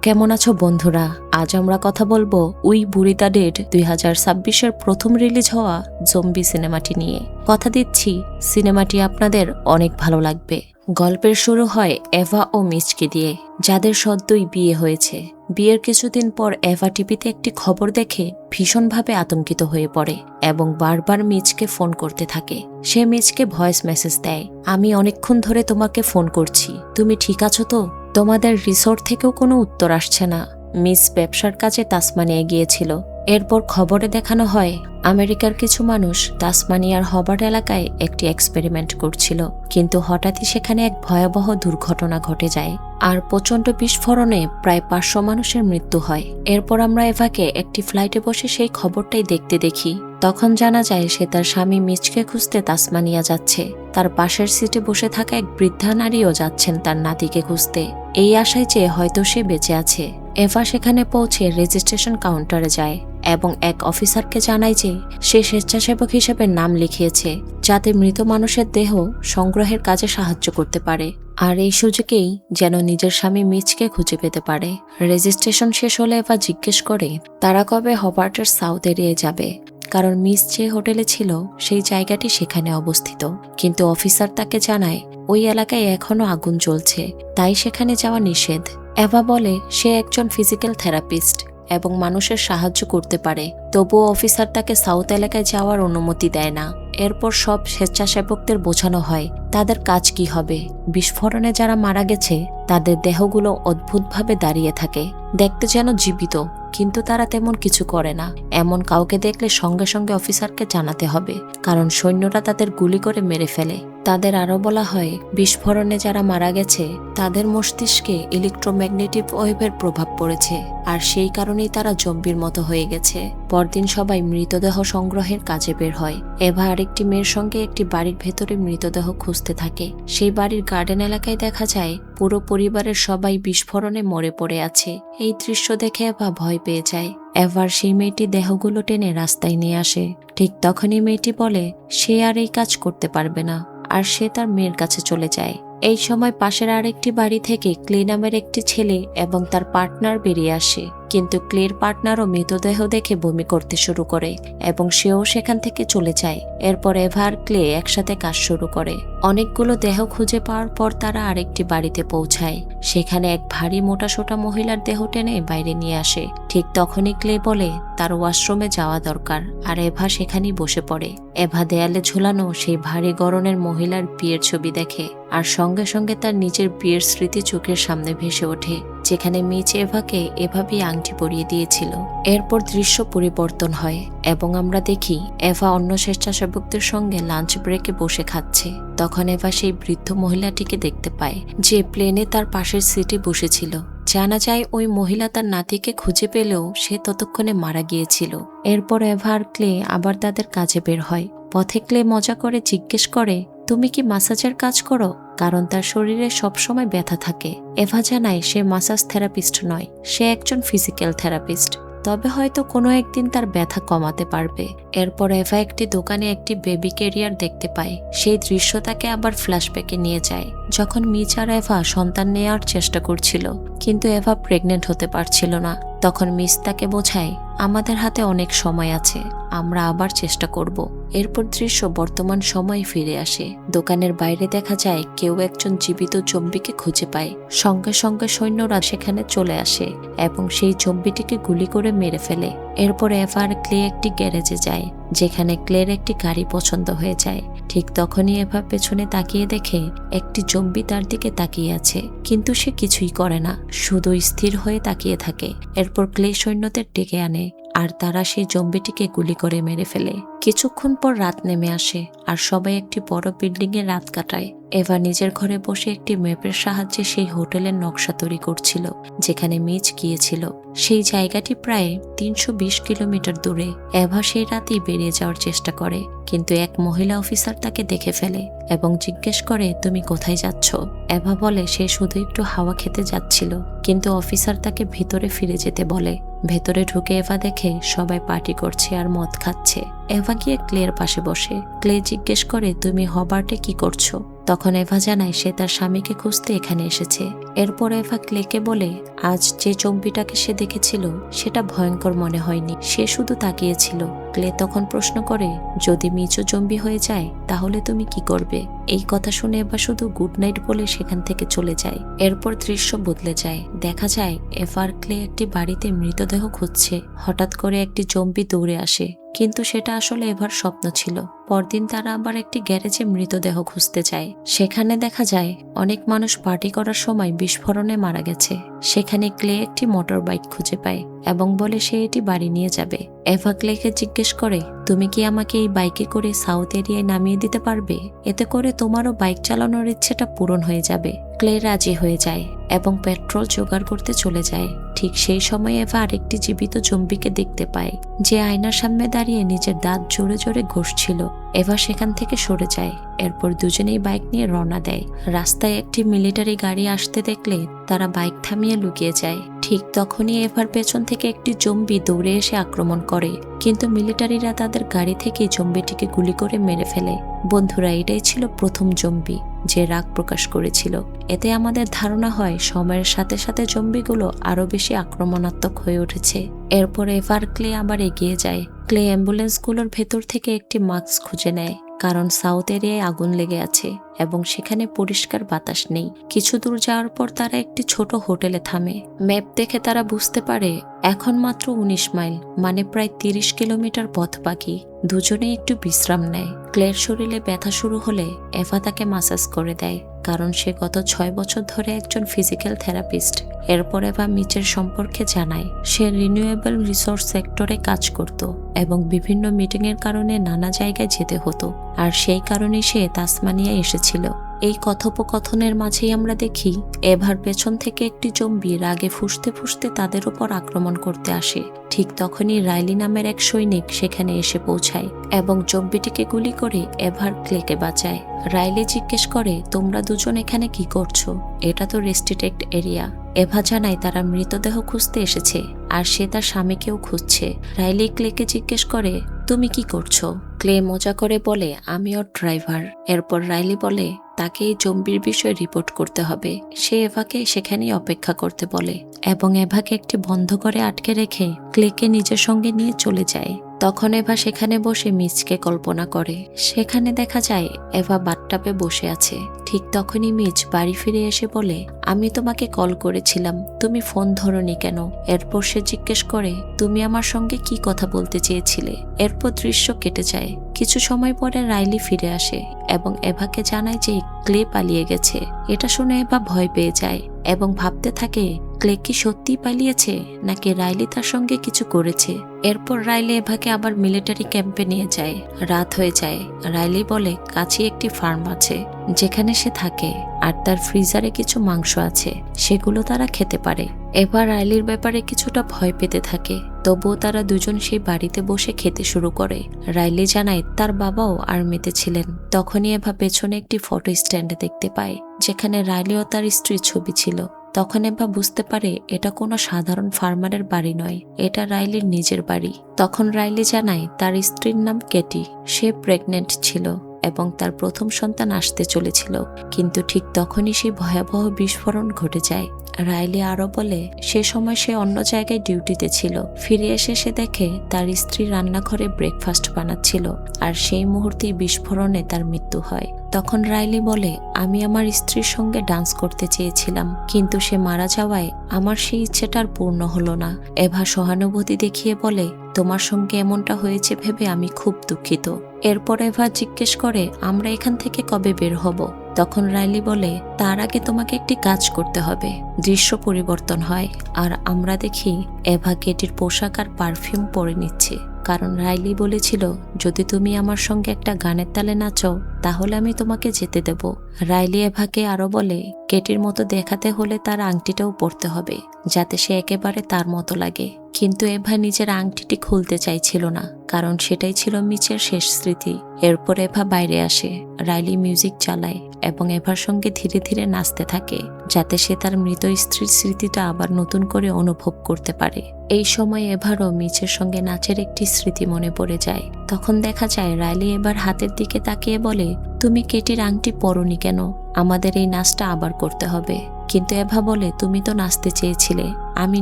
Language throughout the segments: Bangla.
কেমন আছো বন্ধুরা? আজ আমরা কথা বলবো উই বুড়ি দ্য ডেড 2026-এর প্রথম রিলিজ হওয়া জম্বি সিনেমাটি নিয়ে। কথা দিচ্ছি সিনেমাটি আপনাদের অনেক ভালো লাগবে। গল্পের শুরু হয় এভা ও মিচকে দিয়ে, যাদের সদ্যই বিয়ে হয়েছে। বিয়ের কিছুদিন পর এভা টিভিতে একটি খবর দেখে ভীষণভাবে আতঙ্কিত হয়ে পড়ে এবং বারবার মিচকে ফোন করতে থাকে। সে মিচকে ভয়েস মেসেজ দেয়, আমি অনেকক্ষণ ধরে তোমাকে ফোন করছি, তুমি ঠিক আছো তো? তোমাদের রিসোর্ট থেকেও কোনো উত্তর আসছে না। মিস ব্যবসার কাজে তাসমানিয়া গিয়েছিল। এরপর খবরে দেখানো হয় আমেরিকার কিছু মানুষ তাসমানিয়ার হবার্ট এলাকায় একটি এক্সপেরিমেন্ট করছিল, কিন্তু হঠাৎই সেখানে এক ভয়াবহ দুর্ঘটনা ঘটে যায় আর প্রচণ্ড বিস্ফোরণে প্রায় 500 মানুষের মৃত্যু হয়। এরপর আমরা এভাকে একটি ফ্লাইটে বসে সেই খবরটাই দেখতে দেখি। তখন জানা যায় সে তার স্বামী মিচকে খুঁজতে তাসমানিয়া যাচ্ছে। তার পাশের সিটে বসে থাকা এক বৃদ্ধা নারীও যাচ্ছেন তার নাতিকে খুঁজতে, এই আশায় যে হয়তো সে বেঁচে আছে। এভা সেখানে পৌঁছে রেজিস্ট্রেশন কাউন্টারে যায় এবং এক অফিসারকে জানায় যে সে স্বেচ্ছাসেবক হিসেবে নাম লিখিয়েছে, যাতে মৃত মানুষের দেহ সংগ্রহের কাজে সাহায্য করতে পারে, আর এই সুযোগেই যেন নিজের স্বামী মিচকে খুঁজে পেতে পারে। রেজিস্ট্রেশন শেষ হলে এভা জিজ্ঞেস করে তারা কবে হবার্টের সাউথ এরিয়ায় যাবে, কারণ মিস যে হোটেলে ছিল সেই জায়গাটি সেখানে অবস্থিত। কিন্তু অফিসার তাকে জানায় ওই এলাকায় এখনো আগুন জ্বলছে, তাই সেখানে যাওয়া নিষেধ। এভা বলে সে একজন ফিজিক্যাল থেরাপিস্ট এবং মানুষের সাহায্য করতে পারে, তবুও অফিসার তাকে সাউথ এলাকায় যাওয়ার অনুমতি দেয় না। এরপর সব স্বেচ্ছাসেবকদের বোঝানো হয় তাদের কাজ কি হবে। বিস্ফোরণে যারা মারা গেছে তাদের দেহগুলো অদ্ভুতভাবে দাঁড়িয়ে থাকে, দেখতে যেন জীবিত, কিন্তু তারা তেমন কিছু করে না। এমন কাউকে দেখলে সঙ্গে সঙ্গে অফিসারকে জানাতে হবে, কারণ সৈন্যরা তাদের গুলি করে মেরে ফেলে। তাদের আরও বলা হয় বিস্ফোরণে যারা মারা গেছে তাদের মস্তিষ্কে ইলেকট্রোম্যাগনেটিক ওয়েভের প্রভাব পড়েছে, আর সেই কারণেই তারা জম্বির মতো হয়ে গেছে। পরদিন সবাই মৃতদেহ সংগ্রহের কাজে বের হয়। এভা আরেকটি মেয়ের সঙ্গে একটি বাড়ির ভেতরে মৃতদেহ খুঁজতে থাকে। সেই বাড়ির গার্ডেন এলাকায় দেখা যায় পুরো পরিবারের সবাই বিস্ফোরণে মরে পড়ে আছে। এই দৃশ্য দেখে এভা ভয় পেয়ে যায়। এভার সেই মেয়েটি দেহগুলো টেনে রাস্তায় নিয়ে আসে। ঠিক তখনই মেয়েটি বলে সে আর এই কাজ করতে পারবে না, আর সে তার মেয়ের কাছে চলে যায়। এই সময় পাশের আরেকটি বাড়ি থেকে ক্লে নামের একটি ছেলে এবং তার পার্টনার বেরিয়ে আসে, কিন্তু ক্লের পার্টনারও মৃতদেহ দেখে বমি করতে শুরু করে এবং সেও সেখান থেকে চলে যায়। এরপর এভা আর ক্লে একসাথে কাজ শুরু করে। অনেকগুলো দেহ খুঁজে পাওয়ার পর তারা আরেকটি বাড়িতে পৌঁছায়। সেখানে এক ভারী মোটাসোটা মহিলার দেহ টেনে বাইরে নিয়ে আসে। ঠিক তখনই ক্লে বলে তার ওয়াশরুমে যাওয়া দরকার, আর এভা সেখানেই বসে পড়ে। এভা দেয়ালে ঝুলানো সেই ভারী গড়নের মহিলার বিয়ের ছবি দেখে, আর সঙ্গে সঙ্গে তার নিজের বিয়ের স্মৃতি চোখের সামনে ভেসে ওঠে, যেখানে মিচ এভাকে এভাবেই আংটি পরিয়ে দিয়েছিল। এরপর দৃশ্য পরিবর্তন হয় এবং আমরা দেখি এভা অন্য স্বেচ্ছাসেবকদের সঙ্গে লাঞ্চ ব্রেকে বসে খাচ্ছে। তখন এভা সেই বৃদ্ধ মহিলাটিকে দেখতে পায় যে প্লেনে তার পাশের সিটে বসেছিল। জানা যায় ওই মহিলা তার নাতিকে খুঁজে পেলেও সে ততক্ষণে মারা গিয়েছিল। এরপর এভা আর ক্লে আবার তাদের কাজে বের হয়। পথে ক্লে মজা করে জিজ্ঞেস করে তুমি কি মাসাজের কাজ করো, কারণ তার শরীরে সবসময় ব্যথা থাকে। এভা জানায় সে মাসাজ থেরাপিস্ট নয়, সে একজন ফিজিক্যাল থেরাপিস্ট, তবে হয়তো কোনো একদিন তার ব্যথা কমাতে পারবে। এরপর এভা একটি দোকানে একটি বেবি ক্যারিয়ার দেখতে পায়। সেই দৃশ্য তাকে আবার ফ্ল্যাশব্যাকে নিয়ে যায়, যখন মিচ আর এভা সন্তান নেওয়ার চেষ্টা করছিল, কিন্তু এভা প্রেগনেন্ট হতে পারছিল না। তখন মিস তাকে বোঝায় আমাদের হাতে অনেক সময় আছে, আমরা আবার চেষ্টা করব। এরপর দৃশ্য বর্তমান সময়ে ফিরে আসে। দোকানের বাইরে দেখা যায় কেউ একজন জীবিত জম্বিকে খুঁজে পায়। সঙ্গে সঙ্গে সৈন্যরা সেখানে চলে আসে এবং সেই জম্বিটিকে গুলি করে মেরে ফেলে। এরপর এভা আর ক্লে একটি গ্যারেজে যায়, যেখানে ক্লের একটি গাড়ি পছন্দ হয়ে যায়। ঠিক তখনই এভা পেছনে তাকিয়ে দেখে একটি জম্বি তার দিকে তাকিয়ে আছে, কিন্তু সে কিছুই করে না, শুধু স্থির হয়ে তাকিয়ে থাকে। এরপর ক্লে সৈন্যদের ডেকে আনে, আর তারা সেই জম্বিটিকে গুলি করে মেরে ফেলে। কিছুক্ষণ পর রাত নেমে আসে আর সবাই একটি বড় বিল্ডিং এ রাত কাটায়। এভা নিজের ঘরে বসে একটি ম্যাপের সাহায্যে সেই হোটেলের নকশা তৈরি করছিল যেখানে মিচ গিয়েছিল। সেই জায়গাটি প্রায় 320 কিলোমিটার দূরে। এভা সেই রাতেই বেরিয়ে যাওয়ার চেষ্টা করে, কিন্তু এক মহিলা অফিসার তাকে দেখে ফেলে এবং জিজ্ঞেস করে তুমি কোথায় যাচ্ছ। এভা বলে সে শুধু একটু হাওয়া খেতে যাচ্ছিল, কিন্তু অফিসার তাকে ভিতরে ফিরে যেতে বলে। ভেতরে ঢুকে এভা দেখে সবাই পার্টি করছে আর মদ খাচ্ছে। এভা গিয়ে ক্লের পাশে বসে। ক্লে জিজ্ঞেস করে তুমি হবার্টে কি করছো। তখন এভা জানায় সে তার স্বামীকে খুঁজতে এখানে এসেছে। এরপর এভা ক্লেকে বলে আজ যে জম্বিটাকে সে দেখেছিল সেটা ভয়ঙ্কর মনে হয়নি, সে শুধু তাকিয়েছিল। ক্লে তখন প্রশ্ন করে যদি মিচো জম্বি হয়ে যায় তাহলে তুমি কি করবে? এই কথা শুনে এভা শুধু গুড নাইট বলে সেখান থেকে চলে যায়। এরপর দৃশ্য বদলে যায়, দেখা যায় এভা আর ক্লে একটি বাড়িতে মৃতদেহ খুঁজছে। হঠাৎ করে একটি জম্বি দৌড়ে আসে, কিন্তু সেটা আসলে এভার স্বপ্ন ছিল। পরদিন তারা আবার একটি গ্যারেজে মৃতদেহ খুঁজতে যায়। সেখানে দেখা যায় অনেক মানুষ পার্টি করার সময় বিস্ফোরণে মারা গেছে। সেখানে ক্লে একটি মোটর বাইক খুঁজে পায় এবং বলে সে এটি বাড়ি নিয়ে যাবে। এভা ক্লেকে জিজ্ঞেস করে তুমি কি আমাকে এই বাইকে করে সাউথ এরিয়ায় নামিয়ে দিতে পারবে? এতে করে তোমারও বাইক চালানোর ইচ্ছেটা পূরণ হয়ে যাবে। ক্লে রাজি হয়ে যায় এবং পেট্রোল জোগাড় করতে চলে যায়। ঠিক সেই সময় এভা আরেকটি জীবিত জম্বিকে দেখতে পায়, যে আয়নার সামনে দাঁড়িয়ে নিজের দাঁত জোরে জোরে ঘষছিল। এভা সেখান থেকে সরে যায়। এরপর দুজনেই বাইক নিয়ে রওনা দেয়। রাস্তায় একটি মিলিটারি গাড়ি আসতে দেখলে তারা বাইক থামিয়ে লুকিয়ে যায়। ঠিক তখনই এভার পেছন থেকে একটি জম্বি দৌড়ে এসে আক্রমণ করে, কিন্তু মিলিটারিরা তাদের গাড়ি থেকে জম্বিটিকে গুলি করে মেরে ফেলে। বন্ধুরা, এটাই ছিল প্রথম জম্বি যে রাগ প্রকাশ করেছিল। এতে আমাদের ধারণা হয় সময়ের সাথে সাথে জম্বিগুলো আরো বেশি আক্রমণাত্মক হয়ে উঠেছে। এরপর এভার ক্লে আবার এগিয়ে যায়। ক্লে অ্যাম্বুলেন্সগুলোর ভেতর থেকে একটি মাস্ক খুঁজে নেয়, কারণ সাউথ এরিয়ায় আগুন লেগে আছে এবং সেখানে পরিষ্কার বাতাস নেই। কিছু দূর যাওয়ার পর তারা একটি ছোট হোটেলে থামে। ম্যাপ দেখে তারা বুঝতে পারে এখন মাত্র 19 মাইল, মানে প্রায় 30 কিলোমিটার পথ বাকি। দুজনেই একটু বিশ্রাম নেয়। ক্লের শরীরে ব্যথা শুরু হলে এভা তাকে মাসাজ করে দেয়, কারণ সে গত 6 বছর ধরে একজন ফিজিক্যাল থেরাপিস্ট। এরপর এভা মিচের সম্পর্কে জানায় সে রিনিউয়েবল রিসোর্স সেক্টরে কাজ করত এবং বিভিন্ন মিটিংয়ের কারণে নানা জায়গায় যেতে হতো, আর সেই কারণে সে তাসমানিয়া এসেছিল। এই কথোপকথনের মাঝেই আমরা দেখি এভার পেছন থেকে একটি জম্বি রাগে ফুঁসতে ফুঁসতে তাদের উপর আক্রমণ করতে আসে। ঠিক তখনই রাইলি নামের এক সৈনিক সেখানে এসে পৌঁছায় এবং জম্বিটিকে গুলি করে এভার ক্লেকে বাঁচায়। রাইলি জিজ্ঞেস করে তোমরা দুজন এখানে কি করছো? এটা তো রেস্ট্রিক্টেড এরিয়া। এভা জানায় তারা মৃতদেহ খুঁজতে এসেছে আর সে তার স্বামীকেও খুঁজছে। রাইলি ক্লেকে জিজ্ঞেস করে তুমি কি করছো? ক্লে মজা করে বলে আমি ওর ড্রাইভার। এরপর রাইলি বলে তাকে এই জম্বির বিষয়ে রিপোর্ট করতে হবে। সে এভাকে সেখানেই অপেক্ষা করতে বলে এবং এভাকে একটি বন্ধ করে আটকে রেখে ক্লেকে নিজের সঙ্গে নিয়ে চলে যায়। তখন এভা সেখানে বসে মিচকে কল্পনা করে। সেখানে দেখা যায় এভা বাথটাবে বসে আছে। ঠিক তখনই মিচ বাড়ি ফিরে এসে বলে আমি তোমাকে কল করেছিলাম, তুমি ফোন ধরোনি কেন? এরপর সে জিজ্ঞেস করে তুমি আমার সঙ্গে কি কথা বলতে চেয়েছিলে? এরপর দৃশ্য কেটে যায়। কিছু সময় পরে রাইলি ফিরে আসে এবং এভাকে জানায় যে ক্লে পালিয়ে গেছে। এটা শুনে এভা ভয় পেয়ে যায় এবং ভাবতে থাকে ক্লে কি সত্যি পালিয়েছে নাকি রাইলি তার সঙ্গে কিছু করেছে। এরপর রাইলি এভাকে আবার মিলিটারি ক্যাম্পে নিয়ে যায়। রাত হয়ে যায়। রাইলি বলে কাছে একটি ফার্ম আছে যেখানে সে থাকে আর তার ফ্রিজারে কিছু মাংস আছে, সেগুলো তারা খেতে পারে। এবার রাইলির ব্যাপারে কিছুটা ভয় পেতে থাকে, তবুও তারা দুজন সেই বাড়িতে বসে খেতে শুরু করে। রাইলি জানায় তার বাবাও আর্মিতে ছিলেন। তখনই এভা পেছনে একটি ফটো স্ট্যান্ডে দেখতে পায় যেখানে রাইলি ও তার স্ত্রীর ছবি ছিল। তখন এভা বুঝতে পারে এটা কোনো সাধারণ ফার্মারের বাড়ি নয়, এটা রাইলির নিজের বাড়ি। তখন রাইলি জানায় তার স্ত্রীর নাম কেটি। সে প্রেগনেন্ট ছিল এবং তার প্রথম সন্তান আসতে চলেছিল, কিন্তু ঠিক তখনই সেই ভয়াবহ বিস্ফোরণ ঘটে যায়। রাইলি আরো বলে সে সময় সে অন্য জায়গায় ডিউটিতে ছিল। ফিরে এসে সে দেখে তার স্ত্রী রান্নাঘরে ব্রেকফাস্ট বানাচ্ছিল আর সেই মুহূর্তেই বিস্ফোরণে তার মৃত্যু হয়। তখন রাইলি বলে আমি আমার স্ত্রীর সঙ্গে ডান্স করতে চেয়েছিলাম, কিন্তু সে মারা যাওয়ায় আমার সেই ইচ্ছেটা আর পূর্ণ হলো না। এভা সহানুভূতি দেখিয়ে বলে তোমার সঙ্গে এমনটা হয়েছে ভেবে আমি খুব দুঃখিত। এরপর এভা জিজ্ঞেস করে আমরা এখান থেকে কবে বের হব? তখন রাইলি বলে তার আগে তোমাকে একটি কাজ করতে হবে। দৃশ্য পরিবর্তন হয় আর আমরা দেখি এভা কেটির পোশাক আর পারফিউম পরে নিচ্ছে, কারণ রাইলি বলেছিল যদি তুমি আমার সঙ্গে একটা গানের তালে নাচো তাহলে আমি তোমাকে যেতে দেব। রাইলি এভাকে আরো বলে কেটির মতো দেখাতে হলে তার আংটিটাও পরতে হবে যাতে সে একেবারে তার মতো লাগে। কিন্তু এভা নিজের আংটিটি খুলতে চাইছিল না, কারণ সেটাই ছিল মিচের শেষ স্মৃতি। এরপর এভা বাইরে আসে। রাইলি মিউজিক চালায় এবং এভার সঙ্গে ধীরে ধীরে নাচতে থাকে যাতে সে তার মৃত স্ত্রীর স্মৃতিটা আবার নতুন করে অনুভব করতে পারে। এই সময় এভারও মিচের সঙ্গে নাচের একটি স্মৃতি মনে পড়ে যায়। তখন দেখা যায় রাইলি এবার হাতের দিকে তাকিয়ে বলে, তুমি কেটির আংটি পরোনি কেন? আমাদের এই নাচটা আবার করতে হবে। কিন্তু এভা বলে, তুমি তো নাচতে চেয়েছিলে, আমি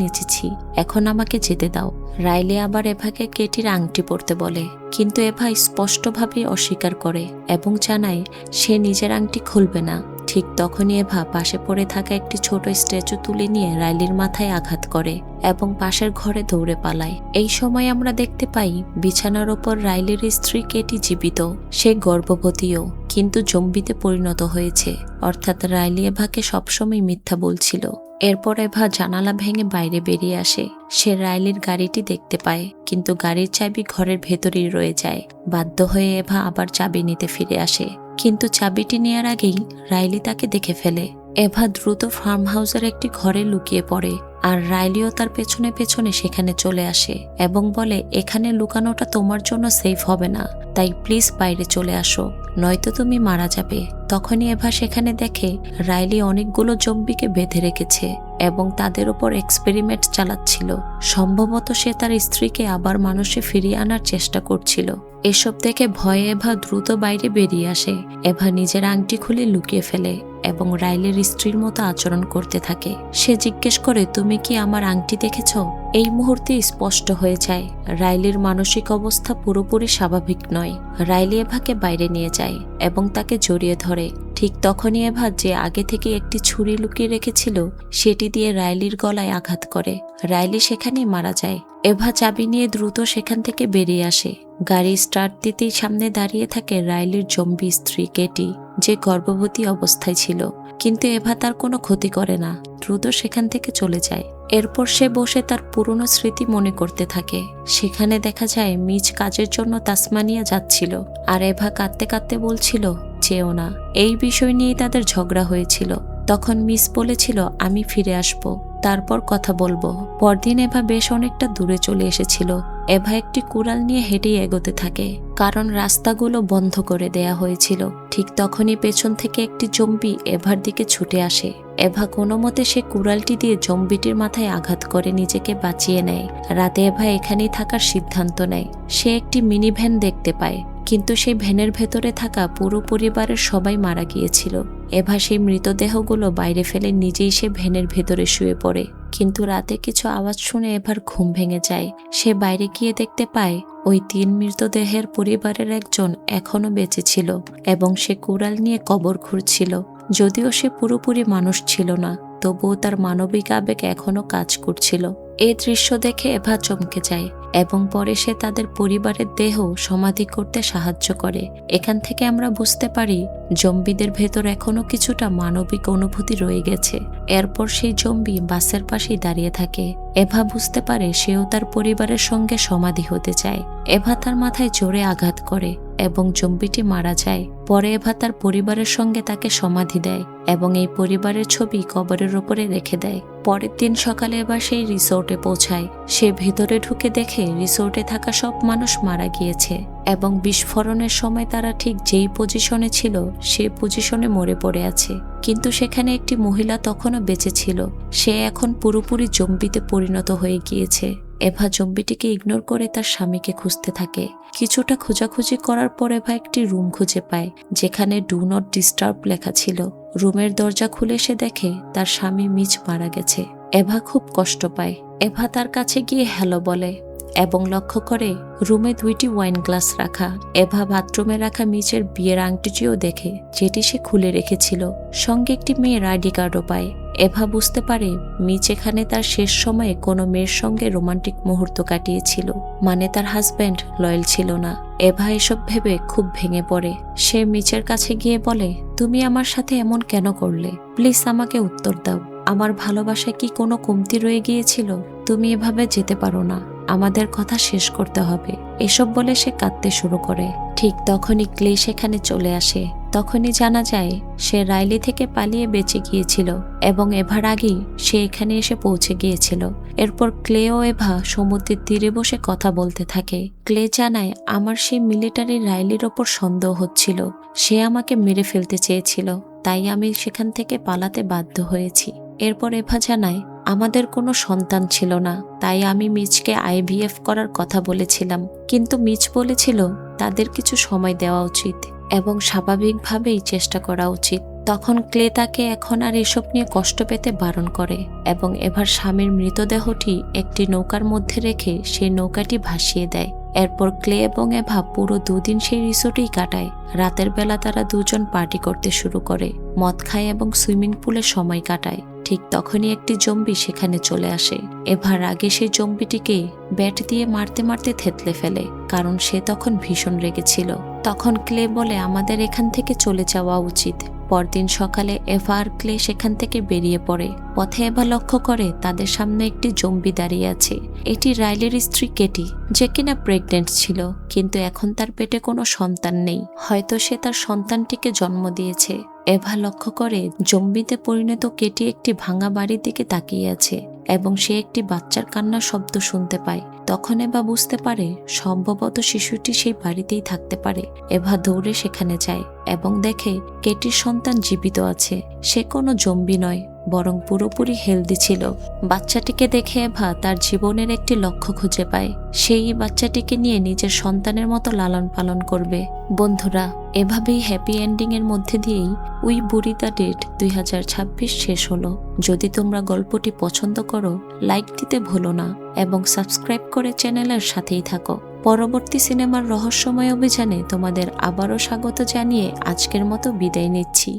নেচেছি, এখন আমাকে যেতে দাও। রাইলি আবার এভাকে কেটির আংটি পরতে বলে, কিন্তু এভা স্পষ্টভাবে অস্বীকার করে এবং জানায় সে নিজের আংটি খুলবে না। ঠিক তখনই এভা পাশে পড়ে থাকা একটি ছোট স্ট্যাচু তুলে নিয়ে রাইলির মাথায় আঘাত করে এবং পাশের ঘরে দৌড়ে পালায়। এই সময় আমরা দেখতে পাই বিছানার ওপর রাইলির স্ত্রী কেটি জীবিত। সে গর্ভবতীও, কিন্তু জম্বিতে পরিণত হয়েছে, অর্থাৎ রাইলি এভাকে সবসময় মিথ্যা বলছিল। এরপর এভা জানালা ভেঙে বাইরে বেরিয়ে আসে। সে রাইলির গাড়িটি দেখতে পায়, কিন্তু গাড়ির চাবি ঘরের ভেতরেই রয়ে যায়। বাধ্য হয়ে এভা আবার চাবি নিতে ফিরে আসে, কিন্তু চাবিটি নেয়ার আগেই রাইলি তাকে দেখে ফেলে। এভা দ্রুত ফার্ম হাউসের একটি ঘরে লুকিয়ে পড়ে, আর রাইলিও তার পেছনে পেছনে সেখানে চলে আসে এবং বলে, এখানে লুকানোটা তোমার জন্য সেফ হবে না, তাই প্লিজ বাইরে চলে আসো, নয়তো তুমি মারা যাবে। তখনই এভা সেখানে দেখে রাইলি অনেকগুলো জম্বিকে বেঁধে রেখেছে এবং তাদের উপর এক্সপেরিমেন্ট চালাচ্ছিল। সম্ভবত সে তার স্ত্রীকে আবার মানুষে ফিরিয়ে আনার চেষ্টা করছিল। এসব দেখে ভয়ে এভা দ্রুত বাইরে বেরিয়ে আসে। এভা নিজের আংটি খুলে লুকিয়ে ফেলে এবং রাইলির স্ত্রীর মতো আচরণ করতে থাকে। সে জিজ্ঞেস করে, তুমি কি আমার আংটি দেখেছ? এই মুহূর্তে স্পষ্ট হয়ে যায় রাইলির মানসিক অবস্থা পুরোপুরি স্বাভাবিক নয়। রাইলি এভাকে বাইরে নিয়ে যায় এবং তাকে জড়িয়ে ধরে। ঠিক তখনই এভা যে আগে থেকে একটি ছুরি লুকিয়ে রেখেছিল সেটি দিয়ে রাইলির গলায় আঘাত করে। রাইলি সেখানেই মারা যায়। এভা চাবি নিয়ে দ্রুত সেখান থেকে বেরিয়ে আসে। গাড়ি স্টার্ট দিতেই সামনে দাঁড়িয়ে থাকে রাইলির জম্বি স্ত্রী কেটি, যে গর্ভবতী অবস্থায় ছিল। কিন্তু এভা তার কোনো ক্ষতি করে না, দ্রুত সেখান থেকে চলে যায়। এরপর সে বসে তার পুরনো স্মৃতি মনে করতে থাকে। সেখানে দেখা যায় মিচ কাজের জন্য তাসমানিয়া যাচ্ছিল, আর এভা কাঁদতে কাঁদতে বলছিল, যেও না। এই বিষয় নিয়েই তাদের ঝগড়া হয়েছিল। তখন মিস বলেছিল, আমি ফিরে আসব, তারপর কথা বলবো। পরদিন এভা বেশ অনেকটা দূরে চলে এসেছিল। এভা একটি কুড়াল নিয়ে হেঁটেই এগোতে থাকে, কারণ রাস্তাগুলো বন্ধ করে দেয়া হয়েছিল। ঠিক তখনই পেছন থেকে একটি জম্বি এভার দিকে ছুটে আসে। এভা কোনো মতে সে কুড়ালটি দিয়ে জম্বিটির মাথায় আঘাত করে নিজেকে বাঁচিয়ে নেয়। রাতে এভা এখানেই থাকার সিদ্ধান্ত নেয়। সে একটি মিনি ভ্যান দেখতে পায়, কিন্তু সেই ভ্যানের ভেতরে থাকা পুরো পরিবারের সবাই মারা গিয়েছিল। এভা সেই মৃতদেহগুলো বাইরে ফেলে নিজেই সে ভ্যানের ভেতরে শুয়ে পড়ে। কিন্তু রাতে কিছু আওয়াজ শুনে এভার ঘুম ভেঙে যায়। সে বাইরে গিয়ে দেখতে পায় ওই 3 মৃতদেহের পরিবারের একজন এখনো বেঁচে ছিল এবং সে কুড়াল নিয়ে কবর খুঁড়ছিল। যদিও সে পুরোপুরি মানুষ ছিল না, তবুও তার মানবিক আবেগ এখনো কাজ করছিল। এই দৃশ্য দেখে এভা চমকে যায় এবং পরে সে তাদের পরিবারের দেহ সমাধি করতে সাহায্য করে। এখান থেকে আমরা বুঝতে পারি জম্বিদের ভেতর এখনো কিছুটা মানবিক অনুভূতি রয়ে গেছে। এরপর সেই জম্বি বাসের পাশেই দাঁড়িয়ে থাকে। এভা বুঝতে পারে সেও তার পরিবারের সঙ্গে সমাধি হতে চায়। এভা তার মাথায় জোরে আঘাত করে এবং জম্বিটি মারা যায়। পরে এভা তার পরিবারের সঙ্গে তাকে সমাধি দেয় এবং এই পরিবারের ছবি কবরের ওপরে রেখে দেয়। পরের দিন সকালে এবার সেই রিসোর্টে পৌঁছায়। সে ভেতরে ঢুকে দেখে রিসোর্টে থাকা সব মানুষ মারা গিয়েছে এবং বিস্ফোরণের সময় তারা ঠিক যেই পজিশনে ছিল সেই পজিশনে মরে পড়ে আছে। কিন্তু সেখানে একটি মহিলা তখনও বেঁচে ছিল। সে এখন পুরোপুরি জম্বিতে পরিণত হয়ে গিয়েছে। এভা জম্বিটিকে ইগনোর করে তার স্বামীকে খুঁজতে থাকে। কিছুটা খোঁজাখুঁজি করার পর এভা একটি রুম খুঁজে পায় যেখানে ডু নট ডিস্টার্ব লেখা ছিল। রুমের দরজা খুলে সে দেখে তার স্বামী মিচ মারা গেছে। এভা খুব কষ্ট পায়। এভা তার কাছে গিয়ে হ্যালো বলে এবং লক্ষ্য করে রুমে 2টি ওয়াইন গ্লাস রাখা। এভা বাথরুমে রাখা মিচের বিয়ের আংটিটিও দেখে, যেটি সে খুলে রেখেছিল। সঙ্গে একটি মেয়ের আইডি কার্ডও পায়। এভা বুঝতে পারে মিচ এখানে তার শেষ সময়ে কোনো মেয়ের সঙ্গে রোমান্টিক মুহূর্ত কাটিয়েছিল, মানে তার হাজব্যান্ড লয়াল ছিল না। এভা এসব ভেবে খুব ভেঙে পড়ে। সে মিচের কাছে গিয়ে বলে, তুমি আমার সাথে এমন কেন করলে? প্লিজ আমাকে উত্তর দাও। আমার ভালোবাসায় কি কোনো কমতি রয়ে গিয়েছিল? তুমি এভাবে যেতে পারো না, আমাদের কথা শেষ করতে হবে। এসব বলে সে কাঁদতে শুরু করে। ঠিক তখনই ক্লে সেখানে চলে আসে। তখনই জানা যায় সে রাইলি থেকে পালিয়ে বেঁচে গিয়েছিল এবং এভার আগেই সে এখানে এসে পৌঁছে গিয়েছিল। এরপর ক্লে ও এভা সমুদ্রের তীরে বসে কথা বলতে থাকে। ক্লে জানায়, আমার সেই মিলিটারি রাইলির ওপর সন্দেহ হচ্ছিল। সে আমাকে মেরে ফেলতে চেয়েছিল, তাই আমি সেখান থেকে পালাতে বাধ্য হয়েছি। এরপর এভা জানায় আমাদের কোনো সন্তান ছিল না, তাই আমি মিচকে আইভিএফ করার কথা বলেছিলাম, কিন্তু মিচ বলেছিল তাদের কিছু সময় দেওয়া উচিত এবং স্বাভাবিকভাবেই চেষ্টা করা উচিত। তখন ক্লে তাকে এখন আর এসব নিয়ে কষ্ট পেতে বারণ করে এবং এভার স্বামীর মৃতদেহটি একটি নৌকার মধ্যে রেখে সেই নৌকাটি ভাসিয়ে দেয়। এরপর ক্লে এবং এভা পুরো 2 দিন সেই রিসোর্টেই কাটায়। রাতের বেলা তারা দুজন পার্টি করতে শুরু করে, মদ খায় এবং সুইমিং পুলে সময় কাটায়। ঠিক তখনই একটি জম্বি সেখানে চলে আসে। এভার আগে সেই জম্বিটিকে ব্যাট দিয়ে মারতে মারতে থেতলে ফেলে, কারণ সে তখন ভীষণ রেগেছিল। তখন ক্লে বলে আমাদের এখান থেকে চলে যাওয়া উচিত। পরদিন সকালে এভা আর ক্লে সেখান থেকে বেরিয়ে পড়ে। পথে এভা লক্ষ্য করে তাদের সামনে একটি জম্বি দাঁড়িয়ে আছে। এটি রাইলের স্ত্রী কেটি, যে কিনা প্রেগনেন্ট ছিল, কিন্তু এখন তার পেটে কোনো সন্তান নেই। হয়তো সে তার সন্তানটিকে জন্ম দিয়েছে। এভা লক্ষ্য করে জম্বিতে পরিণত কেটি একটি ভাঙা বাড়ির দিকে তাকিয়ে আছে এবং সে একটি বাচ্চার কান্নার শব্দ শুনতে পায়। তখন এভা বুঝতে পারে সম্ভবত শিশুটি সেই বাড়িতেই থাকতে পারে। এভা দৌড়ে সেখানে যায় এবং দেখে কেটির সন্তান জীবিত আছে। সে কোনো জম্বি নয়, বরং পুরোপুরি হেলদি ছিল। বাচ্চাটিকে দেখে এভা তার জীবনের একটি লক্ষ্য খুঁজে পায়। সেই বাচ্চাটিকে নিয়ে নিজের সন্তানের মতো লালন পালন করবে। বন্ধুরা, এভাবেই হ্যাপি এন্ডিং এর মধ্যে দিয়েই উই বুড়ি দ্য ডেড 2026 শেষ হলো। যদি তোমরা গল্পটি পছন্দ করো, লাইক দিতে ভুলো না এবং সাবস্ক্রাইব করে চ্যানেলের সাথেই থাকো। পরবর্তী সিনেমার রহস্যময় অভিযানে তোমাদের আবারও স্বাগত জানিয়ে আজকের মতো বিদায় নিচ্ছি।